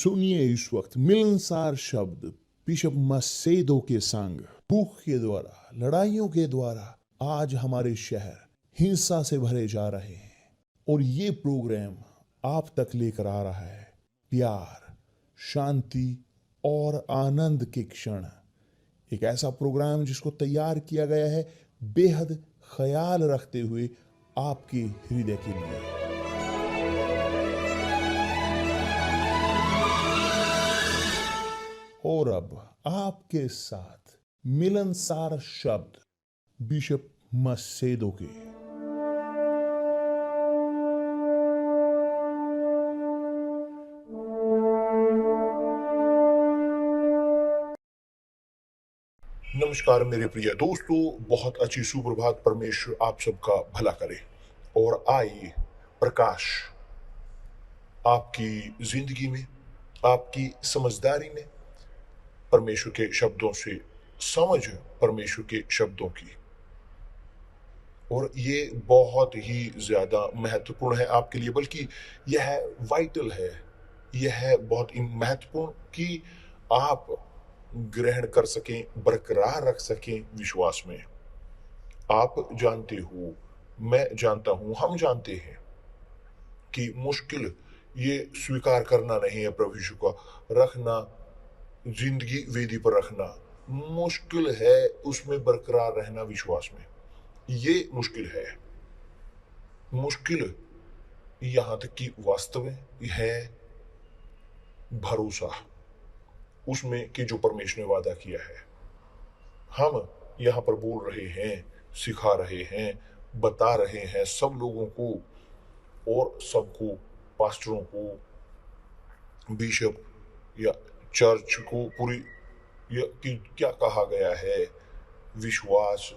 सुनिए इस वक्त मिलनसार शब्द बिशप मसेदो के संग। भूख के द्वारा, लड़ाइयों के द्वारा आज हमारे शहर हिंसा से भरे जा रहे हैं और ये प्रोग्राम आप तक लेकर आ रहा है प्यार, शांति और आनंद के क्षण। एक ऐसा प्रोग्राम जिसको तैयार किया गया है बेहद ख्याल रखते हुए आपके हृदय के लिए। और अब आपके साथ मिलनसार शब्द बिशप मसेदो के। नमस्कार मेरे प्रिय दोस्तों, बहुत अच्छी सुप्रभात। परमेश्वर आप सबका भला करे और आइए प्रकाश आपकी जिंदगी में, आपकी समझदारी में परमेश्वर के शब्दों से समझ परमेश्वर के शब्दों की। और ये बहुत ही ज्यादा महत्वपूर्ण है आपके लिए, बल्कि यह वाइटल है, यह बहुत ही महत्वपूर्ण कि आप ग्रहण कर सकें, बरकरार रख सकें विश्वास में। आप जानते हो, मैं जानता हूं, हम जानते हैं कि मुश्किल ये स्वीकार करना नहीं है, प्रभु यीशु का रखना, जिंदगी वेदी पर रखना मुश्किल है, उसमें बरकरार रहना विश्वास में ये मुश्किल है। मुश्किल यहां तक कि वास्तव है भरोसा उसमें कि जो परमेश्वर ने वादा किया है। हम यहाँ पर बोल रहे हैं, सिखा रहे हैं, बता रहे हैं सब लोगों को और सबको, पास्टरों को, बिशप या चर्च को पूरी, कि क्या कहा गया है विश्वास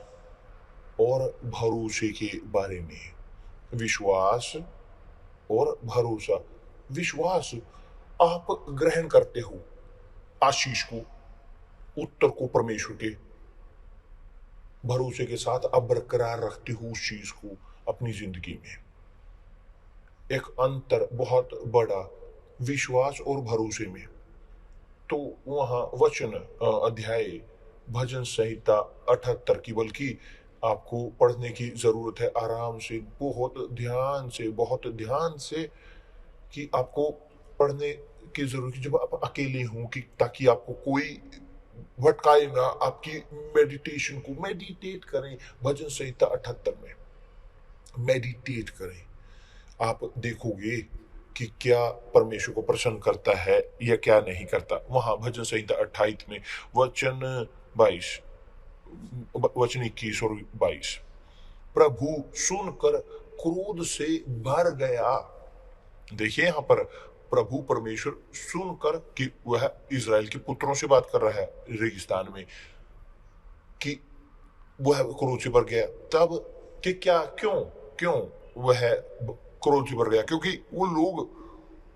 और भरोसे के बारे में। विश्वास और भरोसा। विश्वास आप ग्रहण करते हो आशीष को, उत्तर को परमेश्वर के, भरोसे के साथ आप बरकरार रखते हो उस चीज को अपनी जिंदगी में। एक अंतर बहुत बड़ा विश्वास और भरोसे में। तो वहां वचन अध्याय भजन संहिता 78 की, बल्कि आपको पढ़ने की जरूरत है आराम से, बहुत ध्यान से कि आपको पढ़ने की जरूरत है जब आप अकेले हों, कि ताकि आपको कोई भटकाए ना, आपकी मेडिटेशन को मेडिटेट करें। भजन संहिता 78 में मेडिटेट करें, आप देखोगे कि क्या परमेश्वर को प्रसन्न करता है या क्या नहीं करता। वहां भजन संहिता 28 में वचन 21 और 22, प्रभु सुनकर क्रोध से भर गया। देखिए यहाँ पर प्रभु परमेश्वर सुनकर, कि वह इजराइल के पुत्रों से बात कर रहा है रेगिस्तान में, कि वह क्रोध से भर गया। तब कि क्या, क्यों वह क्रोध से भर गया? क्योंकि वो लोग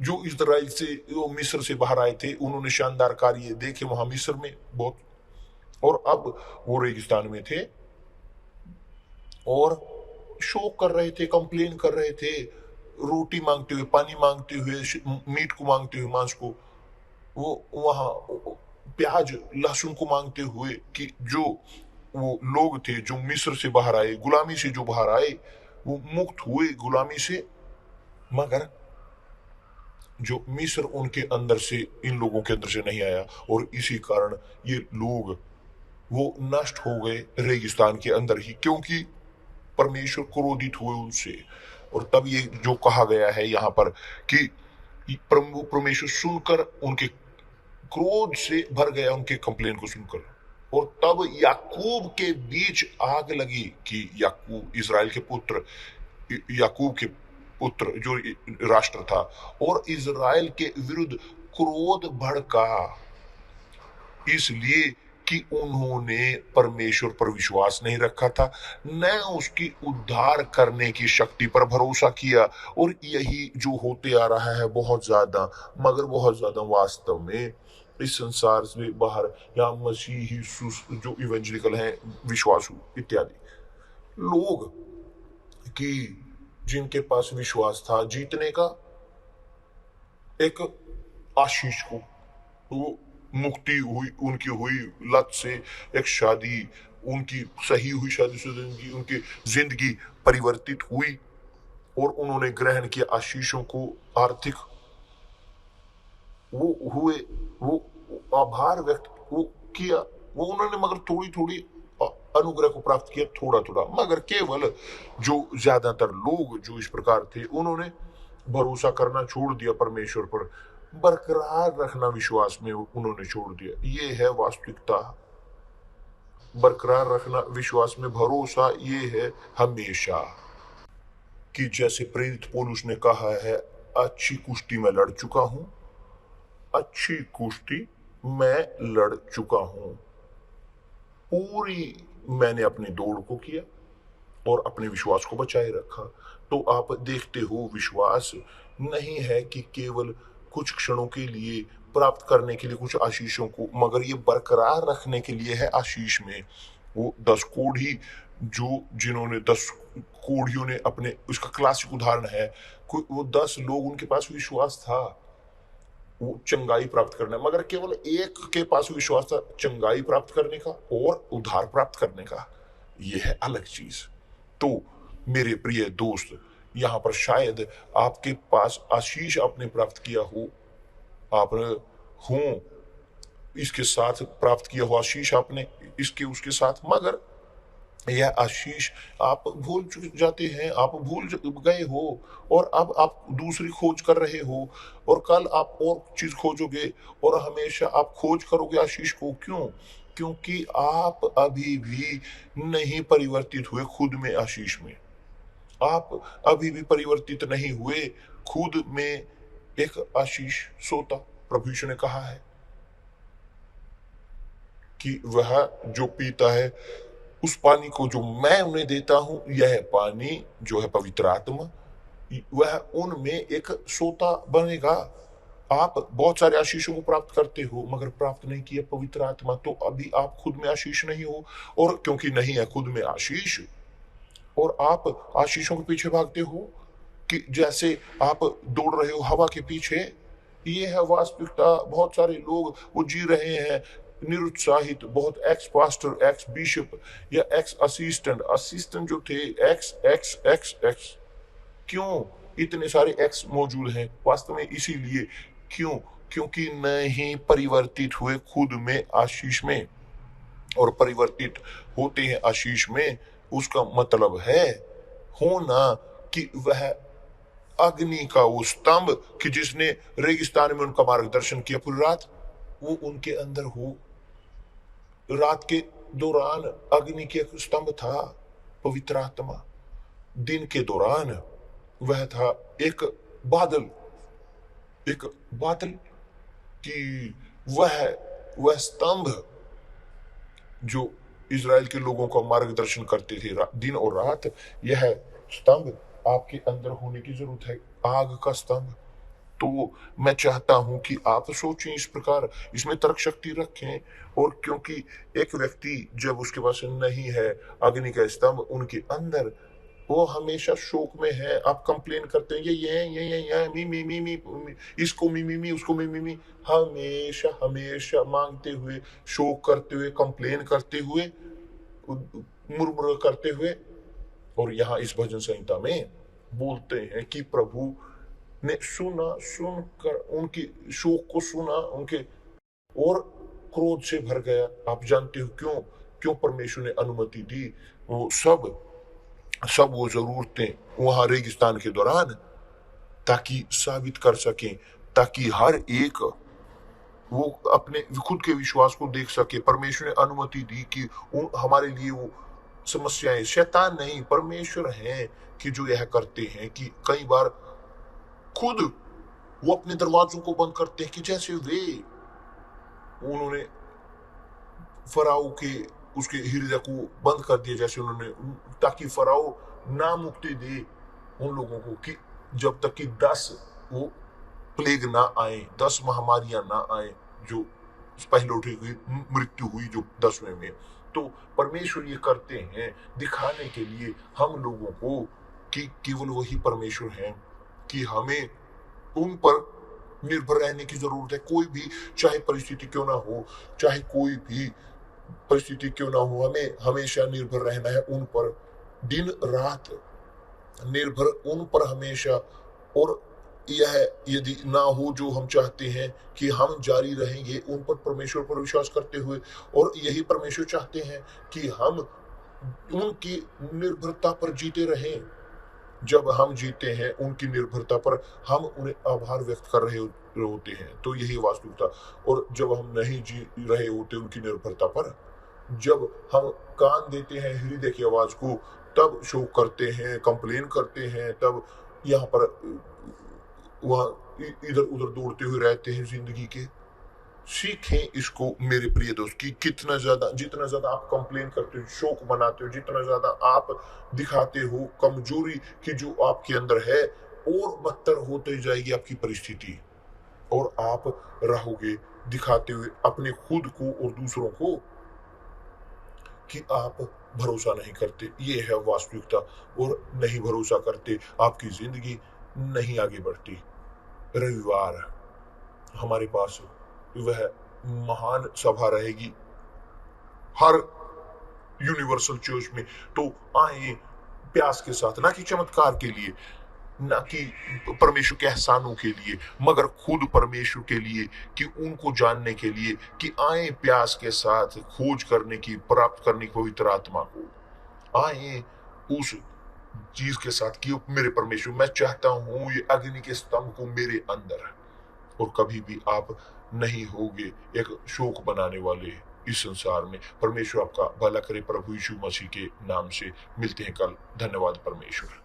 जो इजराइल से, वो मिस्र से बाहर आए थे, उन्होंने शानदार कार्य देखे वहां मिस्र में बहुत, और अब वो रेगिस्तान में थे और शोक कर रहे थे, कंप्लेन कर रहे थे, रोटी मांगते हुए, पानी मांगते हुए, मीट को मांगते हुए, मांस को, वो वहां प्याज लहसुन को मांगते हुए, कि जो वो लोग थे जो मिस्र से बाहर आए, गुलामी से जो बाहर आए, वो मुक्त हुए गुलामी से, मगर जो मिस्र उनके अंदर से, इन लोगों के अंदर से नहीं आया, और इसी कारण ये लोग वो नष्ट हो गए रेगिस्तान के अंदर ही, क्योंकि परमेश्वर क्रोधित हुए उनसे। और तब ये जो कहा गया है यहाँ पर कि परमेश्वर सुनकर उनके क्रोध से भर गया, उनके कंप्लेन को सुनकर। और तब याकूब के बीच आग लगी, कि याकूब इजराइल के पुत्र, याकूब के पुत्र जो राष्ट्र था, और इजराइल के विरुद्ध क्रोध भड़का, इसलिए कि उन्होंने परमेश्वर पर विश्वास नहीं रखा था, न उसकी उद्धार करने की शक्ति पर भरोसा किया। और यही जो होते आ रहा है बहुत ज्यादा, मगर बहुत ज्यादा वास्तव में इस संसार से बाहर, या मसीही जो इवेंजलिकल हैं, विश्वासु इत्यादि लोग, कि जिनके पास विश्वास था जीतने का, एक आशीष को, वो मुक्ति हुई, उनकी हुई लत से, एक शादी, उनकी सही हुई शादी से उनकी जिंदगी परिवर्तित हुई और उन्होंने ग्रहण किया आशीषों को, आर्थिक वो हुए, वो आभार व्यक्त वो किया, वो उन्होंने मगर थोड़ी थोड़ी अनुग्रह को प्राप्त किया, थोड़ा थोड़ा, मगर केवल जो ज्यादातर लोग जो इस प्रकार थे उन्होंने भरोसा करना छोड़ दिया परमेश्वर पर, बरकरार रखना विश्वास में उन्होंने छोड़ दिया। ये है वास्तविकता, बरकरार रखना विश्वास में भरोसा, ये है हमेशा कि जैसे प्रेरित पौलुस ने कहा है, अच्छी कुश्ती में लड़ चुका हूं, अच्छी कुश्ती मैं लड़ चुका हूं, पूरी मैंने अपनी दौड़ को किया और अपने विश्वास को बचाए रखा। तो आप देखते हो, विश्वास नहीं है कि केवल कुछ क्षणों के लिए प्राप्त करने के लिए कुछ आशीषों को, मगर ये बरकरार रखने के लिए है आशीष में। वो 10 कोढ़ी जिन्होंने 10 कोढ़ियों ने अपने, उसका क्लासिक उदाहरण है, वो 10 लोग, उनके पास विश्वास था वो चंगाई प्राप्त करना, मगर केवल एक के पास विश्वास था चंगाई प्राप्त करने का और उद्धार प्राप्त करने का, यह है अलग चीज। तो मेरे प्रिय दोस्त, यहां पर शायद आपके पास आशीष आपने प्राप्त किया हो, आप हो इसके साथ प्राप्त किया हो आशीष आपने इसके उसके साथ, मगर यह आशीष आप भूल जाते हैं, आप भूल गए हो और अब आप दूसरी खोज कर रहे हो और कल आप और चीज खोजोगे और हमेशा आप खोज करोगे आशीष को। क्यों? क्योंकि आप अभी भी नहीं परिवर्तित हुए खुद में आशीष में, आप अभी भी परिवर्तित नहीं हुए खुद में एक आशीष सोता। प्रभु यीशु ने कहा है कि वह जो पीता है उस पानी को जो मैं उन्हें देता हूं, यह पानी जो है पवित्र आत्मा, वह उनमें एक सोता बनेगा। आप बहुत सारे आशीषों को प्राप्त करते हो मगर प्राप्त नहीं किया पवित्र आत्मा, तो अभी आप खुद में आशीष नहीं हो, और क्योंकि नहीं है खुद में आशीष और आप आशीषों के पीछे भागते हो कि जैसे आप दौड़ रहे हो हवा के पीछे, ये है वास्तविकता। बहुत सारे लोग वो जी रहे हैं निरुत्साहित, बहुत एक्स पास्टर, एक्स बिशप या एक्स असिस्टेंट जो थे, एक्स एक्स एक्स एक्स। क्यों इतने सारे एक्स मौजूद हैं? वास्तव में इसीलिए, क्यों? क्योंकि नहीं परिवर्तित हुए खुद में आशीष में, और परिवर्तित होते हैं आशीष में, उसका मतलब है होना कि वह अग्नि का वो स्तंभ कि जिसने रेगिस्तान में उनका मार्गदर्शन किया पूरी रात, वो उनके अंदर हो। रात के दौरान अग्नि के एक स्तंभ था पवित्र आत्मा, दिन के दौरान वह था एक बादल कि वह स्तंभ जो इजराइल के लोगों का मार्गदर्शन करते थे दिन और रात। यह स्तंभ आपके अंदर होने की जरूरत है, आग का स्तंभ। तो मैं चाहता हूं कि आप सोचें इस प्रकार, इसमें तर्क शक्ति रखें। और क्योंकि एक व्यक्ति जब उसके पास नहीं है अग्नि का स्तंभ उनके अंदर, वो हमेशा शोक में है। आप कंप्लेन करते हैं ये मी इसको मी उसको मी, हमेशा मांगते हुए, शोक करते हुए, कंप्लेन करते हुए, मुरमुर करते हुए। और यहाँ इस भजन संहिता में बोलते हैं कि प्रभु ने सुनकर उनकी शोक को सुना, उनके और क्रोध से भर गया। आप जानते हो क्यों परमेश्वर ने अनुमति दी? वो सब वो जरूरतें वहां रेगिस्तान के दौरान, ताकि साबित कर सकें, ताकि हर एक वो अपने खुद के विश्वास को देख सके। परमेश्वर ने अनुमति दी कि हमारे लिए वो समस्याएं, शैतान नहीं परमेश्वर हैं कि जो यह करते हैं कि कई बार खुद वो अपने दरवाजों को बंद करते हैं, कि जैसे उन्होंने फराओ के उसके हृदय को बंद कर दिया, जैसे उन्होंने, ताकि फराओ ना मुक्ति दे उन लोगों को कि जब तक कि 10 वो प्लेग ना आए, 10 महामारियां ना आए, जो पहले हुई मृत्यु हुई जो 10वें में। तो परमेश्वर ये करते हैं दिखाने के लिए हम लोगों को कि केवल वही परमेश्वर हैं, कि हमें उन पर निर्भर रहने की जरूरत है। कोई भी चाहे परिस्थिति क्यों ना हो, चाहे कोई भी परिस्थिति क्यों ना हो, हमें हमेशा निर्भर रहना है उन पर, दिन रात निर्भर उन पर हमेशा। और यह यदि ना हो जो हम चाहते हैं कि हम जारी रहेंगे उन पर, परमेश्वर पर विश्वास करते हुए, और यही परमेश्वर चाहते हैं कि हम उनकी निर्भरता पर जीते रहें। जब हम जीते हैं उनकी निर्भरता पर, हम उन्हें आभार व्यक्त कर रहे होते हैं, तो यही वास्तविकता। और जब हम नहीं जी रहे होते उनकी निर्भरता पर, जब हम कान देते हैं हृदय की आवाज को, तब शोक करते हैं, कंप्लेन करते हैं, तब यहाँ पर वहां इधर उधर दौड़ते हुए रहते हैं जिंदगी के। सीखें इसको मेरे प्रिय दोस्त कि कितना ज्यादा, जितना ज्यादा आप कंप्लेन करते हो, शोक बनाते हो, जितना ज्यादा आप दिखाते हो कमजोरी की जो आपके अंदर है, और बदतर होते जाएगी आपकी परिस्थिति, और आप रहोगे दिखाते हुए अपने खुद को और दूसरों को कि आप भरोसा नहीं करते। ये है वास्तविकता। और नहीं भरोसा करते, आपकी जिंदगी नहीं आगे बढ़ती। रविवार हमारे पास वह महान सभा रहेगी हर यूनिवर्सल चर्च में। तो आए प्यास के साथ, ना कि चमत्कार के लिए, ना कि परमेश्वर के एहसानों के लिए, मगर खुद परमेश्वर के लिए, कि उनको जानने के लिए, कि आए प्यास के साथ खोज करने की, प्राप्त करने की पवित्र आत्मा को। आए उस चीज के साथ कि मेरे परमेश्वर, मैं चाहता हूं ये अग्नि के स्तंभ को मेरे अंदर। और कभी भी आप नहीं होगे एक शोक बनाने वाले इस संसार में। परमेश्वर आपका भला करे, प्रभु यीशु मसीह के नाम से। मिलते हैं कल। धन्यवाद परमेश्वर।